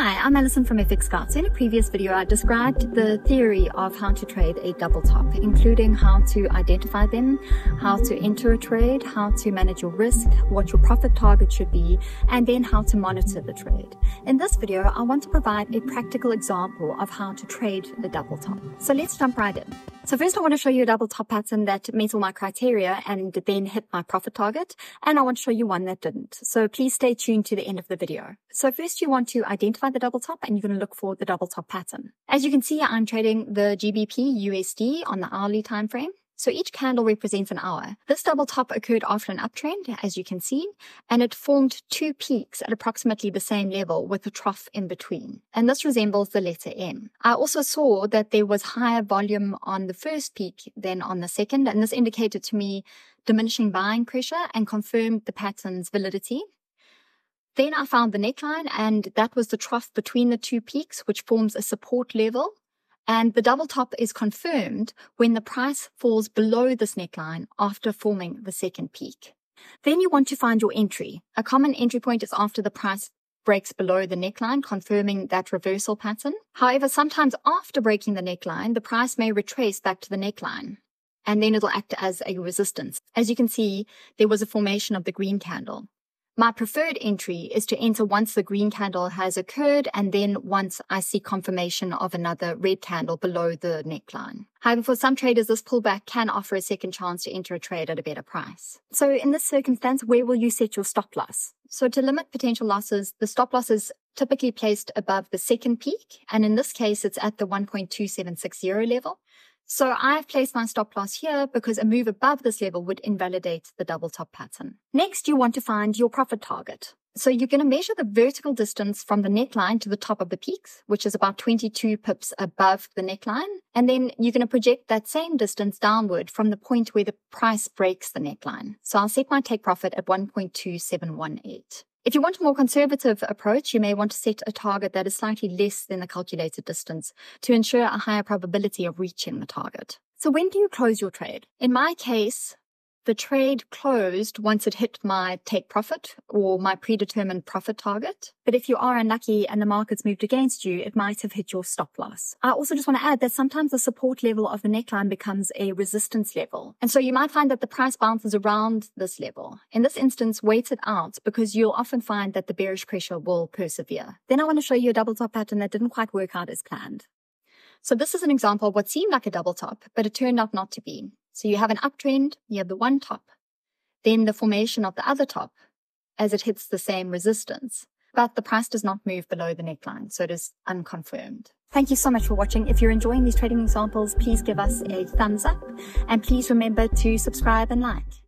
Hi, I'm Alison from FX Scouts. In a previous video, I described the theory of how to trade a double top, including how to identify them, how to enter a trade, how to manage your risk, what your profit target should be, and then how to monitor the trade. In this video, I want to provide a practical example of how to trade a double top. So let's jump right in. So first I want to show you a double top pattern that met all my criteria and then hit my profit target. And I want to show you one that didn't. So please stay tuned to the end of the video. So first you want to identify the double top and you're going to look for the double top pattern. As you can see, I'm trading the GBP USD on the hourly time frame. So each candle represents an hour. This double top occurred after an uptrend, as you can see, and it formed two peaks at approximately the same level with a trough in between. And this resembles the letter M. I also saw that there was higher volume on the first peak than on the second, and this indicated to me diminishing buying pressure and confirmed the pattern's validity. Then I found the neckline, and that was the trough between the two peaks, which forms a support level. And the double top is confirmed when the price falls below this neckline after forming the second peak. Then you want to find your entry. A common entry point is after the price breaks below the neckline, confirming that reversal pattern. However, sometimes after breaking the neckline, the price may retrace back to the neckline, and then it'll act as a resistance. As you can see, there was a formation of the green candle. My preferred entry is to enter once the green candle has occurred and then once I see confirmation of another red candle below the neckline. However, for some traders, this pullback can offer a second chance to enter a trade at a better price. So in this circumstance, where will you set your stop loss? So to limit potential losses, the stop loss is typically placed above the second peak, and in this case, it's at the 1.2760 level. So I've placed my stop loss here because a move above this level would invalidate the double top pattern. Next, you want to find your profit target. So you're going to measure the vertical distance from the neckline to the top of the peaks, which is about 22 pips above the neckline. And then you're going to project that same distance downward from the point where the price breaks the neckline. So I'll set my take profit at 1.2718. If you want a more conservative approach, you may want to set a target that is slightly less than the calculated distance to ensure a higher probability of reaching the target. So when do you close your trade? In my case, the trade closed once it hit my take profit or my predetermined profit target. But if you are unlucky and the market's moved against you, it might have hit your stop loss. I also just want to add that sometimes the support level of the neckline becomes a resistance level. And so you might find that the price bounces around this level. In this instance, wait it out because you'll often find that the bearish pressure will persevere. Then I want to show you a double top pattern that didn't quite work out as planned. So this is an example of what seemed like a double top, but it turned out not to be. So you have an uptrend, you have the one top, then the formation of the other top as it hits the same resistance, but the price does not move below the neckline, so it is unconfirmed. Thank you so much for watching. If you're enjoying these trading examples, please give us a thumbs up and please remember to subscribe and like.